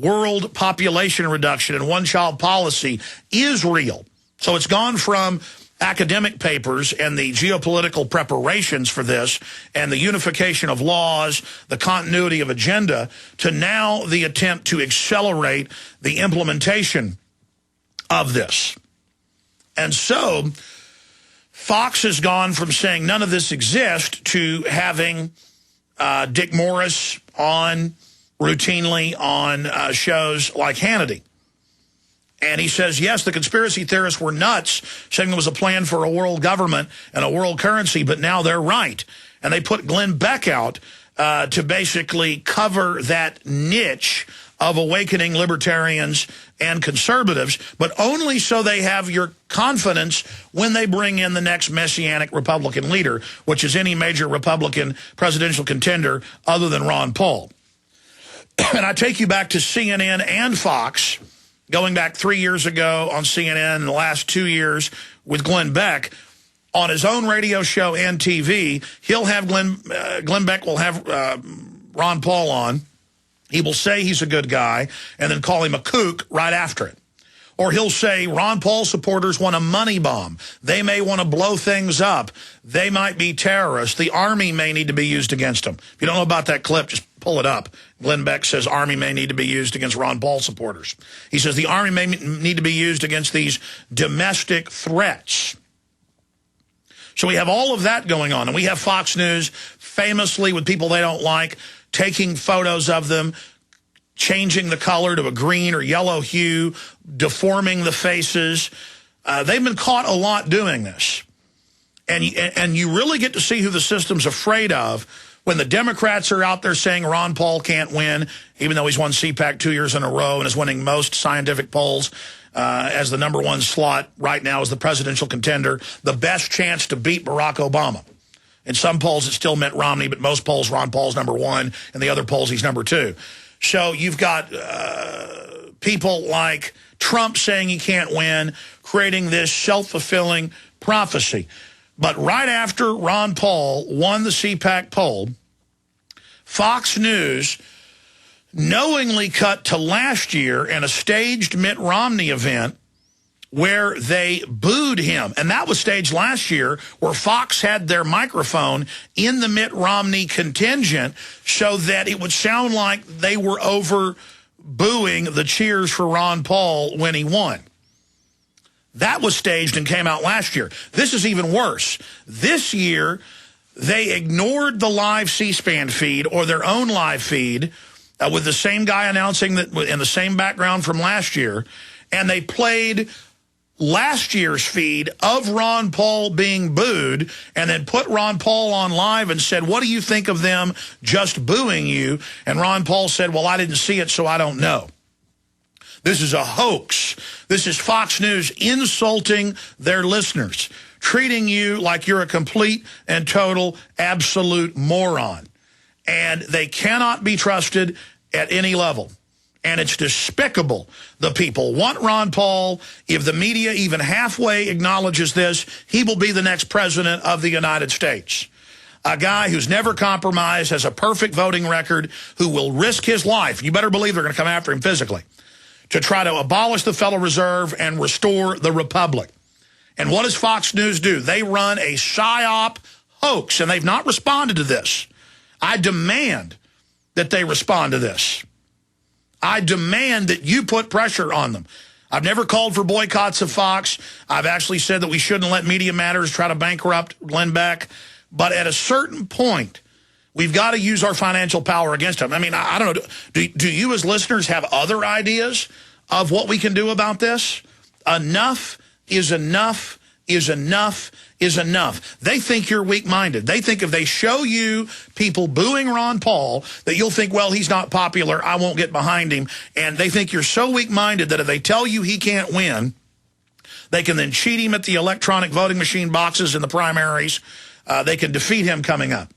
world population reduction and one-child policy is real. So it's gone from academic papers and the geopolitical preparations for this and the unification of laws, the continuity of agenda, to now the attempt to accelerate the implementation of this. And so Fox has gone from saying none of this exists to having Dick Morris on routinely on shows like Hannity. And he says, yes, the conspiracy theorists were nuts, saying there was a plan for a world government and a world currency, but now they're right. And they put Glenn Beck out to basically cover that niche of awakening libertarians and conservatives, but only so they have your confidence when they bring in the next messianic Republican leader, which is any major Republican presidential contender other than Ron Paul. And I take you back to CNN and Fox, going back 3 years ago on CNN and the last 2 years with Glenn Beck. On his own radio show and TV, he'll have Glenn Beck will have Ron Paul on. He will say he's a good guy and then call him a kook right after it. Or he'll say Ron Paul supporters want a money bomb. They may want to blow things up. They might be terrorists. The Army may need to be used against them. If you don't know about that clip, just pull it up. Glenn Beck says Army may need to be used against Ron Paul supporters. He says the Army may need to be used against these domestic threats. So we have all of that going on. And we have Fox News famously with people they don't like, taking photos of them, changing the color to a green or yellow hue, deforming the faces. They've been caught a lot doing this. And you really get to see who the system's afraid of when the Democrats are out there saying Ron Paul can't win, even though he's won CPAC 2 years in a row and is winning most scientific polls as the #1 slot right now as the presidential contender, the best chance to beat Barack Obama. In some polls, it still meant Romney, but most polls, Ron Paul's #1, and the other polls, he's #2. So you've got people like Trump saying he can't win, creating this self-fulfilling prophecy. But right after Ron Paul won the CPAC poll, Fox News knowingly cut to last year in a staged Mitt Romney event where they booed him. And that was staged last year, where Fox had their microphone in the Mitt Romney contingent so that it would sound like they were over booing the cheers for Ron Paul when he won. That was staged and came out last year. This is even worse. This year, they ignored the live C-SPAN feed or their own live feed with the same guy announcing that in the same background from last year, and they played last year's feed of Ron Paul being booed and then put Ron Paul on live and said, what do you think of them just booing you? And Ron Paul said, well, I didn't see it, so I don't know. This is a hoax. This is Fox News insulting their listeners, treating you like you're a complete and total absolute moron. And they cannot be trusted at any level. And it's despicable. The people want Ron Paul. If the media even halfway acknowledges this, he will be the next president of the United States. A guy who's never compromised, has a perfect voting record, who will risk his life. You better believe they're going to come after him physically, to try to abolish the Federal Reserve and restore the Republic. And what does Fox News do? They run a PSYOP hoax, and they've not responded to this. I demand that they respond to this. I demand that you put pressure on them. I've never called for boycotts of Fox. I've actually said that we shouldn't let Media Matters try to bankrupt Glenn Beck. But at a certain point, we've got to use our financial power against them. I mean, I don't know. Do you as listeners have other ideas of what we can do about this? Enough is enough is enough is enough. They think you're weak-minded. They think if they show you people booing Ron Paul that you'll think, well, he's not popular, I won't get behind him. And they think you're so weak-minded that if they tell you he can't win, they can then cheat him at the electronic voting machine boxes in the primaries. They can defeat him coming up.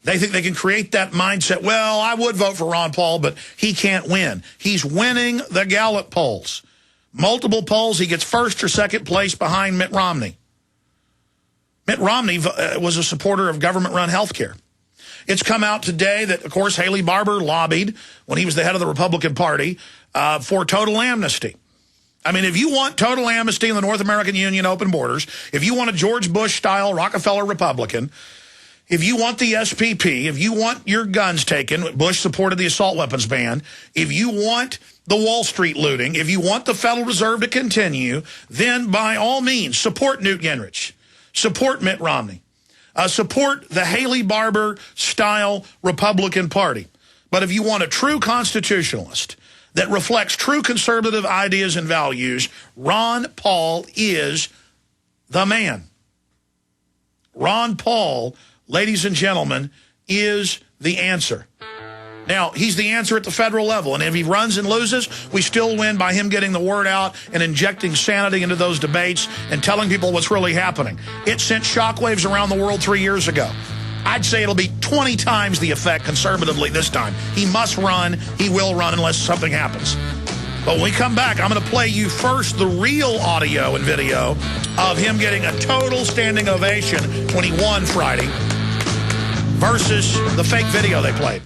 They think they can create that mindset, well, I would vote for Ron Paul, but he can't win. He's winning the Gallup polls. Multiple polls, he gets first or second place behind Mitt Romney. Mitt Romney was a supporter of government-run health care. It's come out today that, of course, Haley Barbour lobbied when he was the head of the Republican Party for total amnesty. I mean, if you want total amnesty in the North American Union, open borders, if you want a George Bush-style Rockefeller Republican, if you want the SPP, if you want your guns taken, Bush supported the assault weapons ban, if you want the Wall Street looting, if you want the Federal Reserve to continue, then by all means, support Newt Gingrich, support Mitt Romney, support the Haley Barbour-style Republican Party. But if you want a true constitutionalist that reflects true conservative ideas and values, Ron Paul is the man. Ron Paul, ladies and gentlemen, is the answer. Now, he's the answer at the federal level, and if he runs and loses, we still win by him getting the word out and injecting sanity into those debates and telling people what's really happening. It sent shockwaves around the world 3 years ago. I'd say it'll be 20 times the effect conservatively this time. He must run. He will run unless something happens. But when we come back, I'm going to play you first the real audio and video of him getting a total standing ovation when he won Friday versus the fake video they played.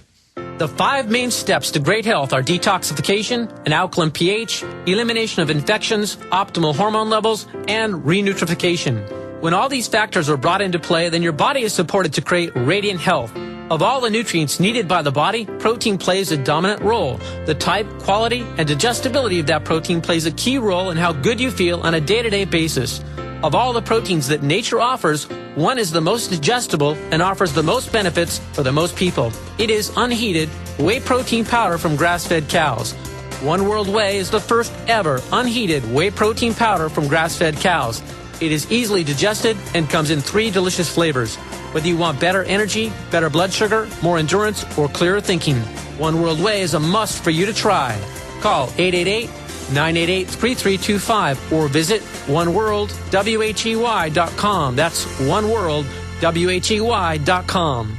The 5 main steps to great health are detoxification, an alkaline pH, elimination of infections, optimal hormone levels, and renutrification. When all these factors are brought into play, then your body is supported to create radiant health. Of all the nutrients needed by the body, protein plays a dominant role. The type, quality, and digestibility of that protein plays a key role in how good you feel on a day-to-day basis. Of all the proteins that nature offers, one is the most digestible and offers the most benefits for the most people. It is unheated whey protein powder from grass-fed cows. One World Whey is the first ever unheated whey protein powder from grass-fed cows. It is easily digested and comes in 3 delicious flavors. Whether you want better energy, better blood sugar, more endurance, or clearer thinking, One World Whey is a must for you to try. Call 888-988-3325 or visit oneworldwhey.com. That's oneworldwhey.com.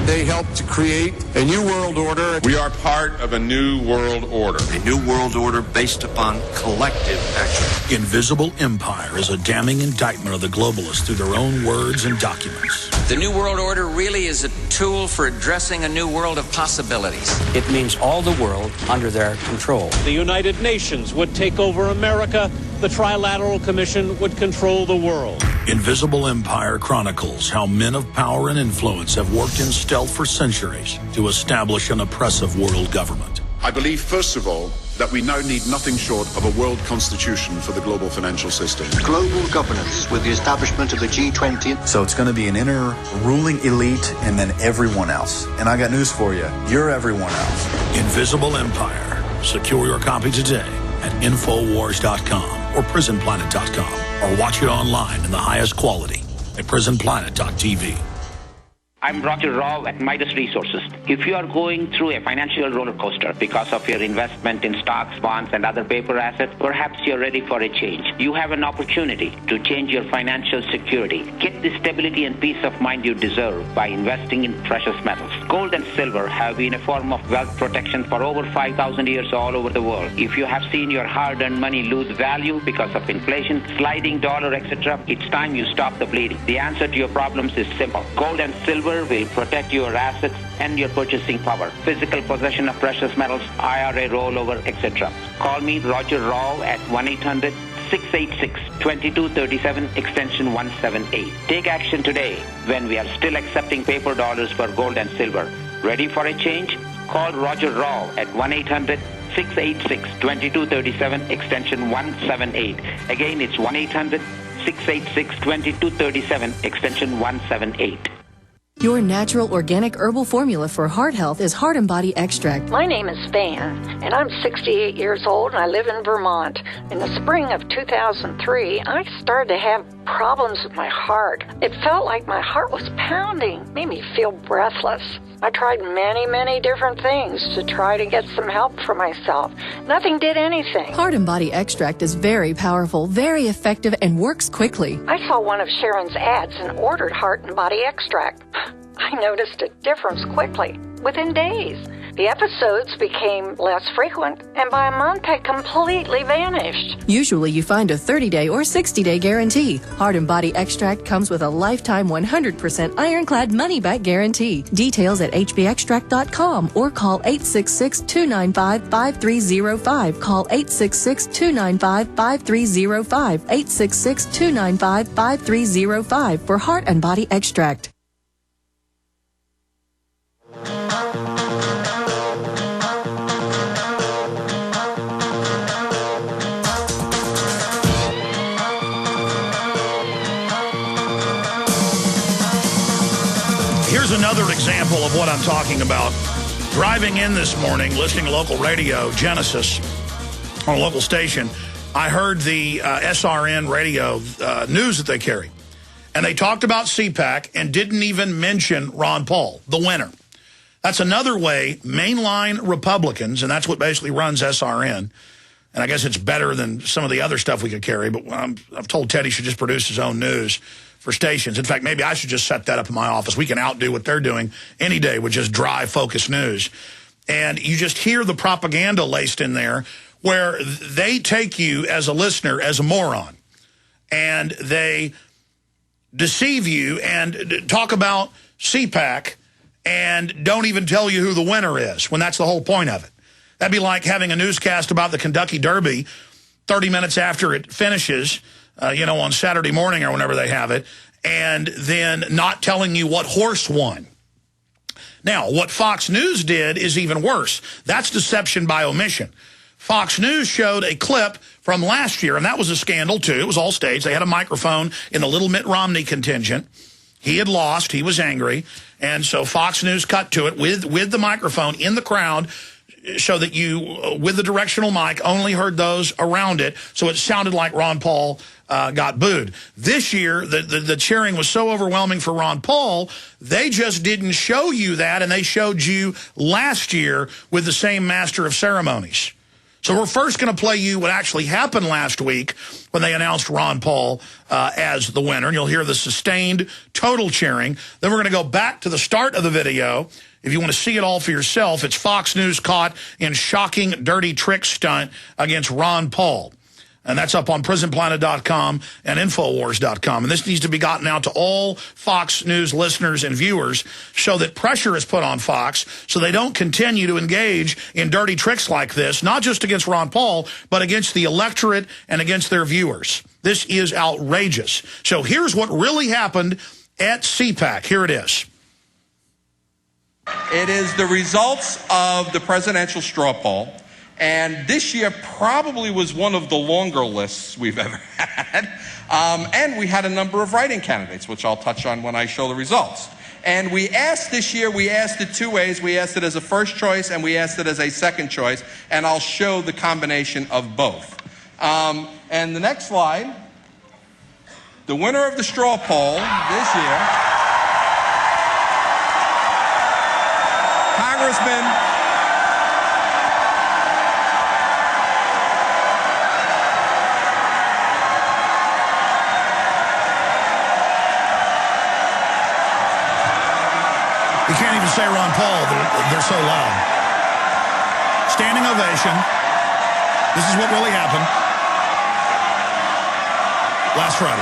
They helped to create a new world order. We are part of a new world order. A new world order based upon collective action. Invisible Empire is a damning indictment of the globalists through their own words and documents. The new world order really is a tool for addressing a new world of possibilities. It means all the world under their control. The United Nations would take over America. The Trilateral Commission would control the world. Invisible Empire chronicles how men of power and influence have worked in stealth for centuries to establish an oppressive world government. I believe, first of all, that we now need nothing short of a world constitution for the global financial system. Global governance with the establishment of the G20. So it's going to be an inner ruling elite and then everyone else. And I got news for you. You're everyone else. Invisible Empire. Secure your copy today at Infowars.com or PrisonPlanet.com, or watch it online in the highest quality at PrisonPlanet.tv. I'm Roger Rao at Midas Resources. If you are going through a financial roller coaster because of your investment in stocks, bonds, and other paper assets, perhaps you're ready for a change. You have an opportunity to change your financial security. Get the stability and peace of mind you deserve by investing in precious metals. Gold and silver have been a form of wealth protection for over 5,000 years all over the world. If you have seen your hard-earned money lose value because of inflation, sliding dollar, etc., it's time you stop the bleeding. The answer to your problems is simple. Gold and silver will protect your assets and your purchasing power, physical possession of precious metals, IRA rollover, etc. Call me, Roger Rao, at 1-800-686-2237, extension 178. Take action today when we are still accepting paper dollars for gold and silver. Ready for a change? Call Roger Rao at 1-800-686-2237, extension 178. Again, it's 1-800-686-2237, extension 178. Your natural organic herbal formula for heart health is Heart and Body Extract. My name is Van, and I'm 68 years old, and I live in Vermont. In the spring of 2003, I started to have problems with my heart. It felt like my heart was pounding, made me feel breathless. I tried many different things to try to get some help for myself. Nothing did anything. Heart and Body Extract is very powerful, very effective, and works quickly. I saw one of Sharon's ads and ordered Heart and Body Extract. I noticed a difference quickly, within days. The episodes became less frequent, and by a month had completely vanished. Usually you find a 30-day or 60-day guarantee. Heart and Body Extract comes with a lifetime 100% ironclad money-back guarantee. Details at hbextract.com or call 866-295-5305. Call 866-295-5305. 866-295-5305 for Heart and Body Extract. Here's another example of what I'm talking about. Driving in this morning, listening to local radio, Genesis, on a local station, I heard the SRN radio news that they carry. And they talked about CPAC and didn't even mention Ron Paul, the winner. That's another way mainline Republicans, and that's what basically runs SRN, and I guess it's better than some of the other stuff we could carry, but I've told Ted he should just produce his own news for stations. In fact, maybe I should just set that up in my office. We can outdo what they're doing any day with just dry, focused news. And you just hear the propaganda laced in there where they take you as a listener as a moron. And they deceive you and talk about CPAC and don't even tell you who the winner is, when that's the whole point of it. That'd be like having a newscast about the Kentucky Derby 30 minutes after it finishes, on Saturday morning or whenever they have it, and then not telling you what horse won. Now, what Fox News did is even worse. That's deception by omission. Fox News showed a clip from last year, and that was a scandal, too. It was all staged. They had a microphone in the little Mitt Romney contingent. He had lost. He was angry. And so Fox News cut to it with the microphone in the crowd, so that you, with the directional mic, only heard those around it. So it sounded like Ron Paul got booed. This year, the cheering was so overwhelming for Ron Paul, they just didn't show you that, and they showed you last year with the same master of ceremonies. So we're first going to play you what actually happened last week when they announced Ron Paul as the winner, and you'll hear the sustained total cheering. Then we're going to go back to the start of the video. If you want to see it all for yourself, it's Fox News caught in shocking dirty trick stunt against Ron Paul. And that's up on PrisonPlanet.com and Infowars.com. And this needs to be gotten out to all Fox News listeners and viewers so that pressure is put on Fox so they don't continue to engage in dirty tricks like this, not just against Ron Paul, but against the electorate and against their viewers. This is outrageous. So here's what really happened at CPAC. Here it is. It is the results of the presidential straw poll. And this year probably was one of the longer lists we've ever had. And we had a number of write-in candidates, which I'll touch on when I show the results. And we asked this year, we asked it two ways. We asked it as a first choice and we asked it as a second choice. And I'll show the combination of both. And the next slide, the winner of the straw poll this year, Congressman You can't even say Ron Paul. They're so loud. Standing ovation. This is what really happened last Friday.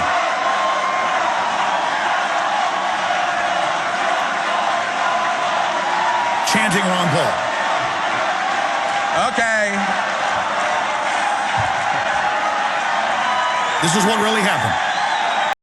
Chanting Ron Paul. Okay. This is what really happened.